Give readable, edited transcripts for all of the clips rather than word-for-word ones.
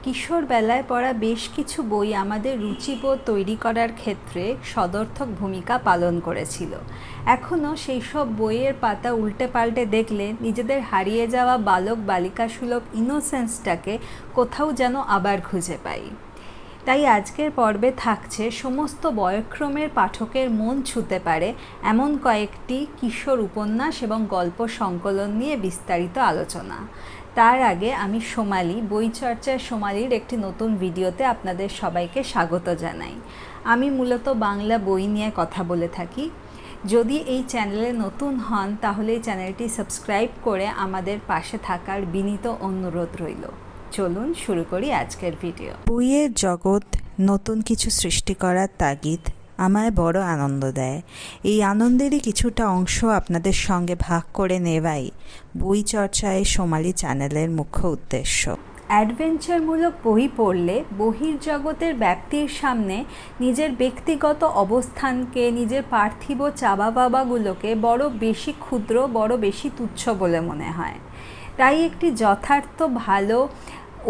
কিশোরবেলায় পড়া বেশ কিছু বই আমাদের রুচিবোধ তৈরি করার ক্ষেত্রে সদর্থক ভূমিকা পালন করেছিল। এখনও সেই সব বইয়ের পাতা উল্টে পাল্টে দেখলে নিজেদের হারিয়ে যাওয়া বালক বালিকা সুলভ ইনোসেন্সটাকে কোথাও যেন আবার খুঁজে পাই। তাই আজকের পর্বে থাকছে সমস্ত বয়ঃক্রমের পাঠকের মন ছুঁতে পারে এমন কয়েকটি কিশোর উপন্যাস এবং গল্প সংকলন নিয়ে বিস্তারিত আলোচনা। তার আগে আমি সোমালি, বইচর্চার সোমালির একটি নতুন ভিডিওতে আপনাদের সবাইকে স্বাগত জানাই। আমি মূলত বাংলা বই নিয়ে কথা বলে থাকি। যদি এই চ্যানেলে নতুন হন তাহলে এই চ্যানেলটি সাবস্ক্রাইব করে আমাদের পাশে থাকার বিনীত অনুরোধ রইল। চলুন শুরু করি আজকের ভিডিও। বইয়ের জগৎ নতুন কিছু সৃষ্টি করার তাগিদ আমায় বড় আনন্দ দেয়। এই আনন্দেরই কিছুটা অংশ আপনাদের সঙ্গে ভাগ করে নেওয়াই বই চর্চায় সোমালি চ্যানেলের মুখ্য উদ্দেশ্য। অ্যাডভেঞ্চারমূলক বই পড়লে বহির্জগতের ব্যক্তির সামনে নিজের ব্যক্তিগত অবস্থানকে, নিজের পার্থিব চাবা পাবাগুলোকে বড় বেশি ক্ষুদ্র, বড় বেশি তুচ্ছ বলে মনে হয়। তাই একটি যথার্থ ভালো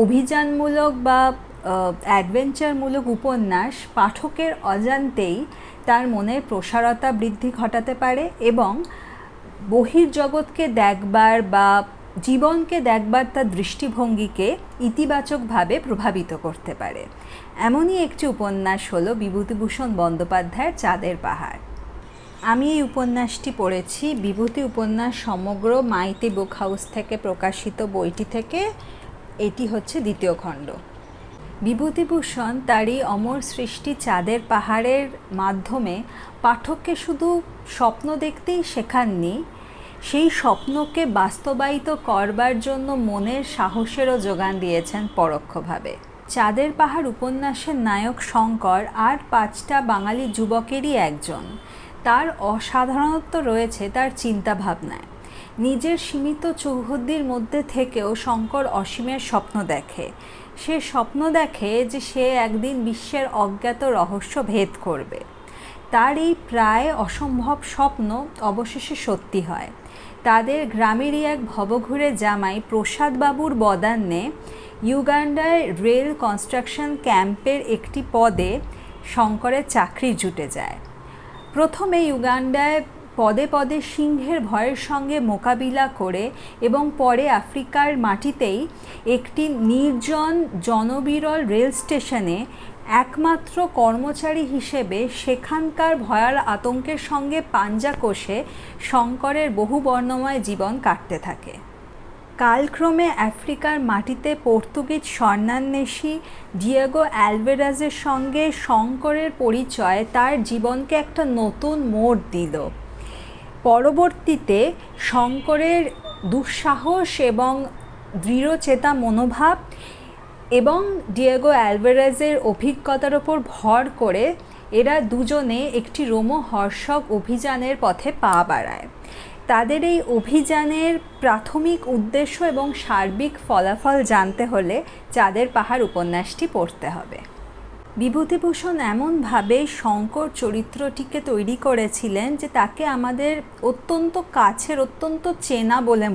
অভিযানমূলক বা অ্যাডভেঞ্চারমূলক উপন্যাস পাঠকের অজান্তেই তার মনের প্রসারতা বৃদ্ধি ঘটাতে পারে এবং বহির্জগৎকে দেখবার বা জীবনকে দেখবার তার দৃষ্টিভঙ্গিকে ইতিবাচকভাবে প্রভাবিত করতে পারে। এমনই একটি উপন্যাস হলো বিভূতিভূষণ বন্দ্যোপাধ্যায়ের চাঁদের পাহাড়। আমি এই উপন্যাসটি পড়েছি বিভূতি উপন্যাস সমগ্র মাইতি বুক হাউস থেকে প্রকাশিত বইটি থেকে। এটি হচ্ছে দ্বিতীয় খণ্ড। বিভূতিভূষণ তার এই অমর সৃষ্টি চাঁদের পাহাড়ের মাধ্যমে পাঠককে শুধু স্বপ্ন দেখতেই শেখাননি, সেই স্বপ্নকে বাস্তবায়িত করবার জন্য মনের সাহসেরও যোগান দিয়েছেন পরোক্ষভাবে। চাঁদের পাহাড় উপন্যাসের নায়ক শঙ্কর আর 5টা বাঙালি যুবকেরই একজন। তার অসাধারণত্ব রয়েছে তার চিন্তাভাবনায়। নিজের সীমিত চৌহদ্দির মধ্যে থেকেও শঙ্কর অসীমের স্বপ্ন দেখে। সে স্বপ্ন দেখে যে সে একদিন বিশ্বের অজ্ঞাত রহস্য ভেদ করবে। তার এই প্রায় অসম্ভব স্বপ্ন অবশেষে সত্যি হয়। তাদের গ্রামেরই এক ভবঘুরে জামাই প্রসাদবাবুর বদান্যে ইউগান্ডায় রেল কনস্ট্রাকশন ক্যাম্পের একটি পদে শঙ্করের চাকরি জুটে যায়। প্রথমে ইউগান্ডায় পদে পদে সিংহের ভয়ের সঙ্গে মোকাবিলা করে এবং পরে আফ্রিকার মাটিতেই একটি নির্জন জনবিরল রেল স্টেশনে একমাত্র কর্মচারী হিসেবে সেখানকার ভয়াল আতঙ্কের সঙ্গে পাঞ্জা কষে শঙ্করের বহু বর্ণময় জীবন কাটতে থাকে। কালক্রমে আফ্রিকার মাটিতে পর্তুগিজ স্বর্ণান্বেষী ডিয়েগো অ্যালভারেজের সঙ্গে শঙ্করের পরিচয় তার জীবনকে একটা নতুন মোড় দিল। পরবর্তীতে শঙ্করের দুঃসাহস এবং দৃঢ়চেতা মনোভাব এবং ডিয়েগো অ্যালভারেজের অভিজ্ঞতার ওপর ভর করে এরা দুজনে একটি রোমহর্ষক অভিযানের পথে পা বাড়ায়। তাদের এই অভিযানের প্রাথমিক উদ্দেশ্য এবং সার্বিক ফলাফল জানতে হলে চাঁদের পাহাড় উপন্যাসটি পড়তে হবে। বিভূতিভূষণ এমনভাবে শঙ্কর চরিত্রটিকে তৈরি করেছিলেন যে তাকে আমাদের অত্যন্ত কাছের, অত্যন্ত চেনা বলে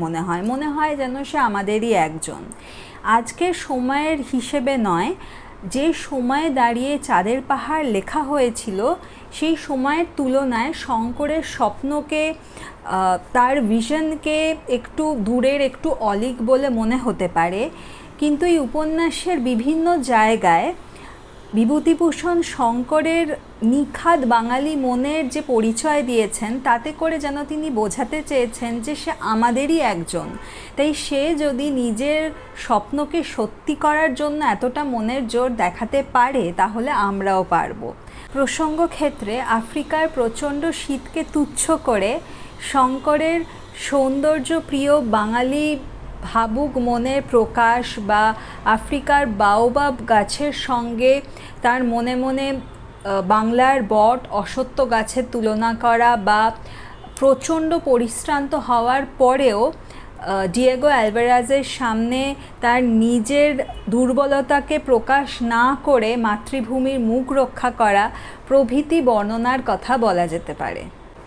মনে হয় যেন সে আমাদেরই একজন। আজকের সময়ের হিসেবে নয়, যে সময়ে দাঁড়িয়ে চাঁদের পাহাড় লেখা হয়েছিল সেই সময়ের তুলনায় শঙ্করের স্বপ্নকে, তার ভিশনকে একটু দূরের, একটু অলীক বলে মনে হতে পারে। কিন্তু এই উপন্যাসের বিভিন্ন জায়গায় বিভূতিভূষণ শঙ্করের নিখাদ বাঙালি মনের যে পরিচয় দিয়েছেন তাতে করে যেন তিনি বোঝাতে চেয়েছেন যে সে আমাদেরই একজন। তাই সে যদি নিজের স্বপ্নকে সত্যি করার জন্য এতটা মনের জোর দেখাতে পারে তাহলে আমরাও পারব। প্রসঙ্গ ক্ষেত্রে আফ্রিকার প্রচণ্ড শীতকে তুচ্ছ করে শঙ্করের সৌন্দর্যপ্রিয় বাঙালি ভাবুক মনের প্রকাশ বা আফ্রিকার বাওবাব গাছের সঙ্গে তার মনে মনে বাংলার বট অশ্বত্থ গাছের তুলনা করা বা প্রচণ্ড পরিশ্রান্ত হওয়ার পরেও ডিয়েগো অ্যালভারেজের সামনে তার নিজের দুর্বলতাকে প্রকাশ না করে মাতৃভূমির মুখ রক্ষা করা প্রভৃতি বর্ণনার কথা বলা যেতে পারে।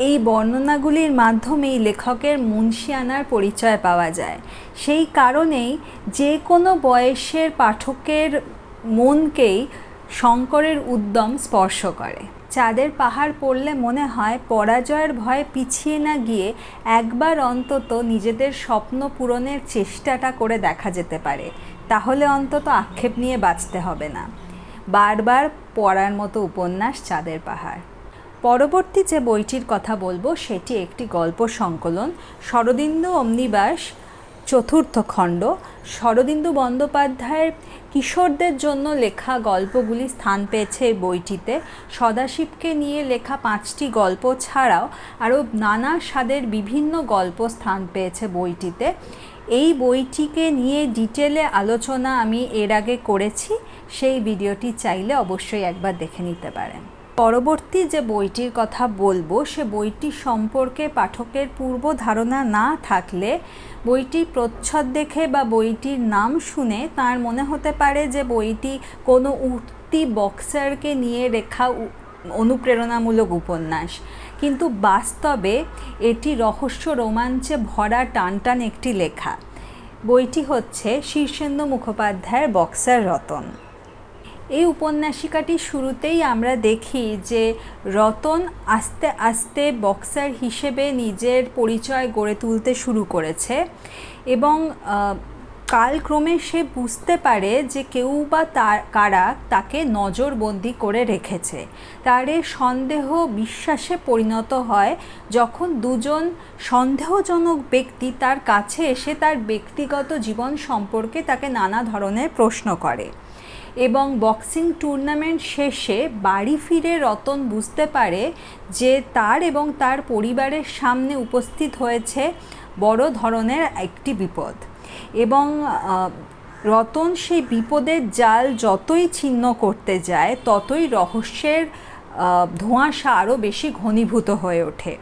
এই বর্ণনাগুলির মাধ্যমেই লেখকের মুনশিয়ানার পরিচয় পাওয়া যায়। সেই কারণেই যে কোনো বয়সের পাঠকের মনকেই শঙ্করের উদ্যম স্পর্শ করে। চাঁদের পাহাড় পড়লে মনে হয় পরাজয়ের ভয়ে পিছিয়ে না গিয়ে একবার অন্তত নিজেদের স্বপ্ন পূরণের চেষ্টাটা করে দেখা যেতে পারে, তাহলে অন্তত আক্ষেপ নিয়ে বাঁচতে হবে না। বারবার পড়ার মতো উপন্যাস চাঁদের পাহাড়। পরবর্তী যে বইটির কথা বলবো সেটি একটি গল্প সংকলন, শরদিন্দু অমনিবাস, চতুর্থ খণ্ড। শরদিন্দু বন্দ্যোপাধ্যায়ের কিশোরদের জন্য লেখা গল্পগুলি স্থান পেয়েছে এই বইটিতে। সদাশিবকে নিয়ে লেখা 5টি গল্প ছাড়াও আরও নানা স্বাদের বিভিন্ন গল্প স্থান পেয়েছে বইটিতে। এই বইটিকে নিয়ে ডিটেলে আলোচনা আমি এর আগে করেছি, সেই ভিডিওটি চাইলে অবশ্যই একবার দেখে নিতে পারেন। পরবর্তী যে বইটির কথা বলবো সে বইটি সম্পর্কে পাঠকের পূর্ব ধারণা না থাকলে বইটির প্রচ্ছদ দেখে বা বইটির নাম শুনে তার মনে হতে পারে যে বইটি কোনো উঠতি বক্সারকে নিয়ে লেখা অনুপ্রেরণামূলক উপন্যাস, কিন্তু বাস্তবে এটি রহস্য রোমাঞ্চে ভরা টানটান একটি লেখা। বইটি হচ্ছে শীর্ষেন্দু মুখোপাধ্যায়ের বক্সার রতন। এই উপন্যাসিকাটির শুরুতেই আমরা দেখি যে রতন আস্তে আস্তে বক্সার হিসেবে নিজের পরিচয় গড়ে তুলতে শুরু করেছে এবং কালক্রমে সে বুঝতে পারে যে কেউ বা কারা তাকে নজরবন্দি করে রেখেছে। তার এই সন্দেহ বিশ্বাসে পরিণত হয় যখন দুজন সন্দেহজনক ব্যক্তি তার কাছে এসে তার ব্যক্তিগত জীবন সম্পর্কে তাকে নানা ধরনের প্রশ্ন করে এবং বক্সিং টুর্নামেন্ট শেষে বাড়ি ফিরে রতন বুঝতে পারে যে তার এবং তার পরিবারের সামনে উপস্থিত হয়েছে বড় ধরনের একটি বিপদ এবং রতন সেই বিপদের জাল যতই ছিন্ন করতে যায় ততই রহস্যের ধোঁয়াশা আরও বেশি ঘনীভূত হয়ে ওঠে।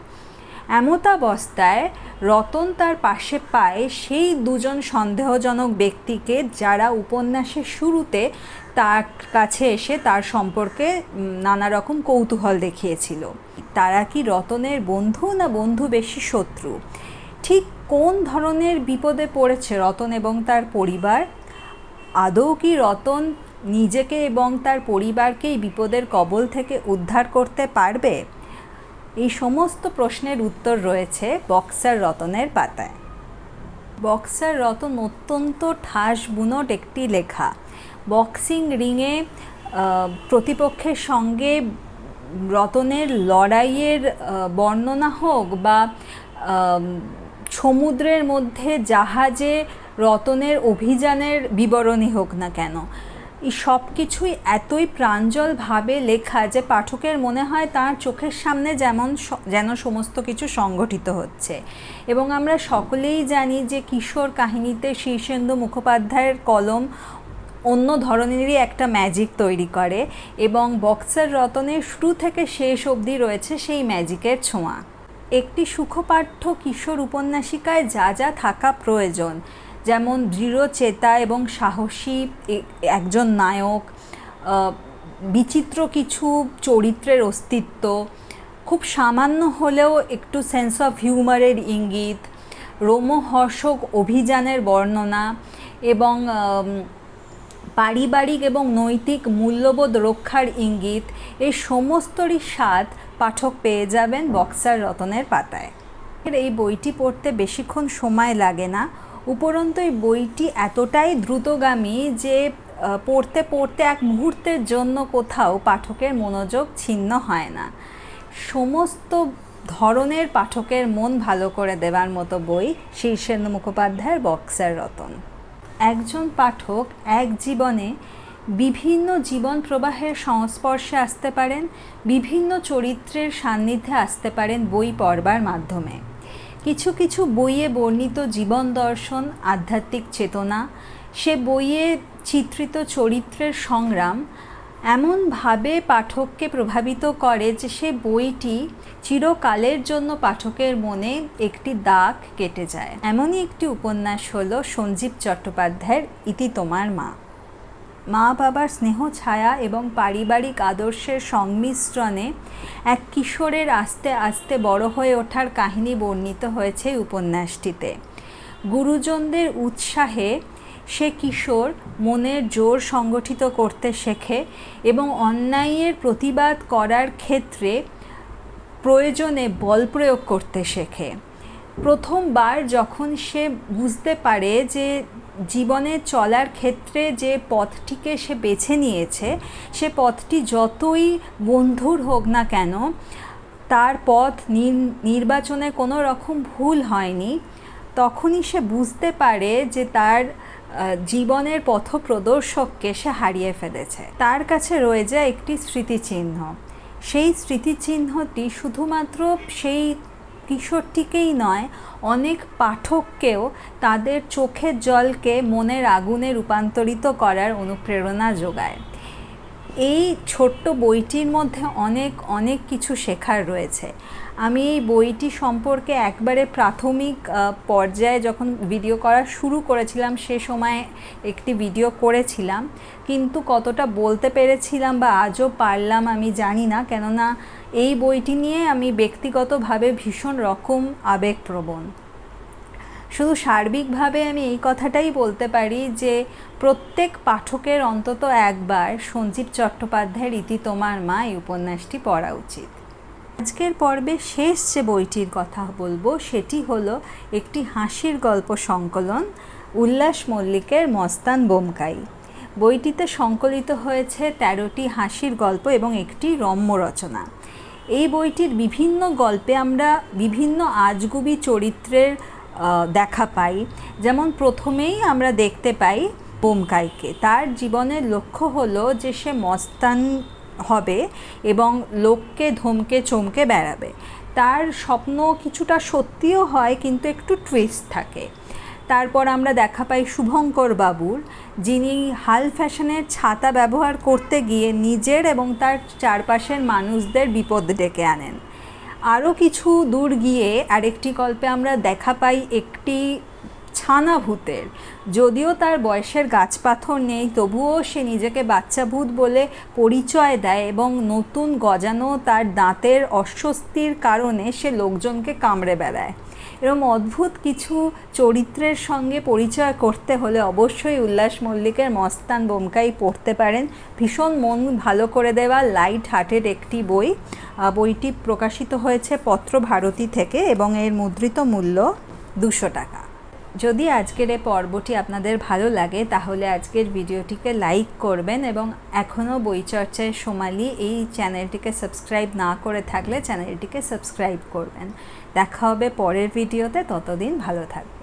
এমতাবস্থায় রতন তার পাশে পায় সেই দুজন সন্দেহজনক ব্যক্তিকে যারা উপন্যাসের শুরুতে তার কাছে এসে তার সম্পর্কে নানা রকম কৌতূহল দেখিয়েছিল। তারা কি রতনের বন্ধু না বন্ধু বেশি শত্রু? ঠিক কোন ধরনের বিপদে পড়েছে রতন এবং তার পরিবার? আদৌ কি রতন নিজেকে এবং তার পরিবারকে এই বিপদের কবল থেকে উদ্ধার করতে পারবে? এই সমস্ত প্রশ্নের উত্তর রয়েছে বক্সার রতনের পাতায়। বক্সার রতন অত্যন্ত ঠাস বুনট একটি লেখা। বক্সিং রিংয়ে প্রতিপক্ষের সঙ্গে রতনের লড়াইয়ের বর্ণনা হোক বা সমুদ্রের মধ্যে জাহাজে রতনের অভিযানের বিবরণী হোক না কেন, এই সব কিছুই এতই প্রাঞ্জলভাবে লেখা যে পাঠকের মনে হয় তার চোখের সামনে যেন সমস্ত কিছু সংগঠিত হচ্ছে। এবং আমরা সকলেই জানি যে কিশোর কাহিনীতে শীর্ষেন্দু মুখোপাধ্যায়ের কলম অন্য ধরনেরই একটা ম্যাজিক তৈরি করে এবং বক্সার রতনের শুরু থেকে শেষ অবধি রয়েছে সেই ম্যাজিকের ছোঁয়া। একটি সুখপাঠ্য কিশোর উপন্যাসিকায় যা যা থাকা প্রয়োজন, যেমন দৃঢ়চেতা এবং সাহসী একজন নায়ক, বিচিত্র কিছু চরিত্রের অস্তিত্ব, খুব সামান্য হলেও একটু সেন্স অফ হিউমারের ইঙ্গিত, রোমহর্ষক অভিযানের বর্ণনা এবং পারিবারিক এবং নৈতিক মূল্যবোধ রক্ষার ইঙ্গিত, এই সমস্তরই স্বাদ পাঠক পেয়ে যাবেন বক্সার রতনের পাতায়। এই বইটি পড়তে বেশিক্ষণ সময় লাগে না, উপরন্তু এই বইটি এতটাই দ্রুতগামী যে পড়তে পড়তে এক মুহূর্তের জন্য কোথাও পাঠকের মনোযোগ ছিন্ন হয় না। সমস্ত ধরনের পাঠকের মন ভালো করে দেওয়ার মতো বই শীর্ষেন্দু মুখোপাধ্যায়ের বক্সার রতন। একজন পাঠক এক জীবনে বিভিন্ন জীবন প্রবাহের সংস্পর্শে আসতে পারেন, বিভিন্ন চরিত্রের সান্নিধ্যে আসতে পারেন বই পড়বার মাধ্যমে। কিছু কিছু বইয়ে বর্ণিত জীবন দর্শন, আধ্যাত্মিক চেতনা, সে বইয়ে চিত্রিত চরিত্রের সংগ্রাম এমনভাবে পাঠককে প্রভাবিত করে যে সে বইটি চিরকালের জন্য পাঠকের মনে একটি দাগ কেটে যায়। এমনই একটি উপন্যাস হলো সঞ্জীব চট্টোপাধ্যায়ের ইতি তোমার মা। মা বাবার স্নেহ ছায়া এবং পারিবারিক আদর্শের সংমিশ্রণে এক কিশোরের আস্তে আস্তে বড় হয়ে ওঠার কাহিনী বর্ণিত হয়েছে এই উপন্যাসটিতে। গুরুজনদের উৎসাহে সে কিশোর মনের জোর সংগঠিত করতে শেখে এবং অন্যায়ের প্রতিবাদ করার ক্ষেত্রে প্রয়োজনে বল প্রয়োগ করতে শেখে। প্রথমবার যখন সে বুঝতে পারে যে জীবনে চলার ক্ষেত্রে যে পথটিকে সে বেছে নিয়েছে সে পথটি যতই বন্ধুর হোক না কেন, তার পথ নির্বাচনে কোনো রকম ভুল হয়নি, তখনই সে বুঝতে পারে যে তার জীবনের পথপ্রদর্শককে সে হারিয়ে ফেলেছে। তার কাছে রয়ে যায় একটি স্মৃতিচিহ্ন। সেই স্মৃতিচিহ্নটি শুধুমাত্র সেই কিশোরটিকেই নয়, অনেক পাঠককেও তাদের চোখের জলকে মনের আগুনে রূপান্তরিত করার অনুপ্রেরণা যোগায়। এই ছোট্ট বইটির মধ্যে অনেক কিছু শেখার রয়েছে। আমি এই বইটি সম্পর্কে একবারে প্রাথমিক পর্যায়ে যখন ভিডিও করা শুরু করেছিলাম সে সময় একটি ভিডিও করেছিলাম, কিন্তু কতটা বলতে পেরেছিলাম বা আজও পারলাম আমি জানি না, কেননা এই বইটি নিয়ে আমি ব্যক্তিগতভাবে ভীষণ রকম আবেগপ্রবণ। শুধু সার্বিকভাবে আমি এই কথাটাই বলতে পারি যে প্রত্যেক পাঠকের অন্তত একবার সঞ্জীব চট্টোপাধ্যায়ের ইতি তোমার মা এই উপন্যাসটি পড়া উচিত। আজকের পর্বে শেষ যে বইটির কথা বলবো সেটি হলো একটি হাসির গল্প সংকলন, উল্লাস মল্লিকের মস্তান বোমকাই। বইটিতে সংকলিত হয়েছে 13টি হাসির গল্প এবং একটি রম্য রচনা। এই বইটির বিভিন্ন গল্পে আমরা বিভিন্ন আজগুবি চরিত্রের দেখা পাই। যেমন প্রথমেই আমরা দেখতে পাই বোমকাইকে। তার জীবনের লক্ষ্য হলো যে সে মস্তান হবে এবং লোককে ধমকে চমকে বেড়াবে। তার স্বপ্ন কিছুটা সত্যিও হয়, কিন্তু একটু টুইস্ট থাকে। তারপর আমরা দেখা পাই শুভঙ্কর বাবুর, যিনি হাল ফ্যাশনের ছাতা ব্যবহার করতে গিয়ে নিজের এবং তার চারপাশের মানুষদের বিপদ ডেকে আনেন। আরও কিছু দূর গিয়ে আরেকটি গল্পে আমরা দেখা পাই একটি ছানা ভূতের। যদিও তার বয়সের গাছপাথর নেই, তবুও সে নিজেকে বাচ্চা ভূত বলে পরিচয় দেয় এবং নতুন গজানো তার দাঁতের অস্বস্তির কারণে সে লোকজনকে কামড়ে বেড়ায়। এরকম অদ্ভুত কিছু চরিত্রের সঙ্গে পরিচয় করতে হলে অবশ্যই উল্লাস মল্লিকের মস্তান বোমকাই পড়তে পারেন। ভীষণ মন ভালো করে দেওয়া লাইট হার্টেড একটি বই। বইটি প্রকাশিত হয়েছে পত্র ভারতী থেকে এবং এর মুদ্রিত মূল্য 200 টাকা। যদি আজকের এই পর্বটি আপনাদের ভালো লাগে তাহলে আজকের ভিডিওটিকে লাইক করবেন এবং এখনও বইচর্চায় সোমালি এই চ্যানেলটিকে সাবস্ক্রাইব না করে থাকলে চ্যানেলটিকে সাবস্ক্রাইব করবেন। দেখা হবে পরের ভিডিওতে, ততদিন ভালো থাকবেন।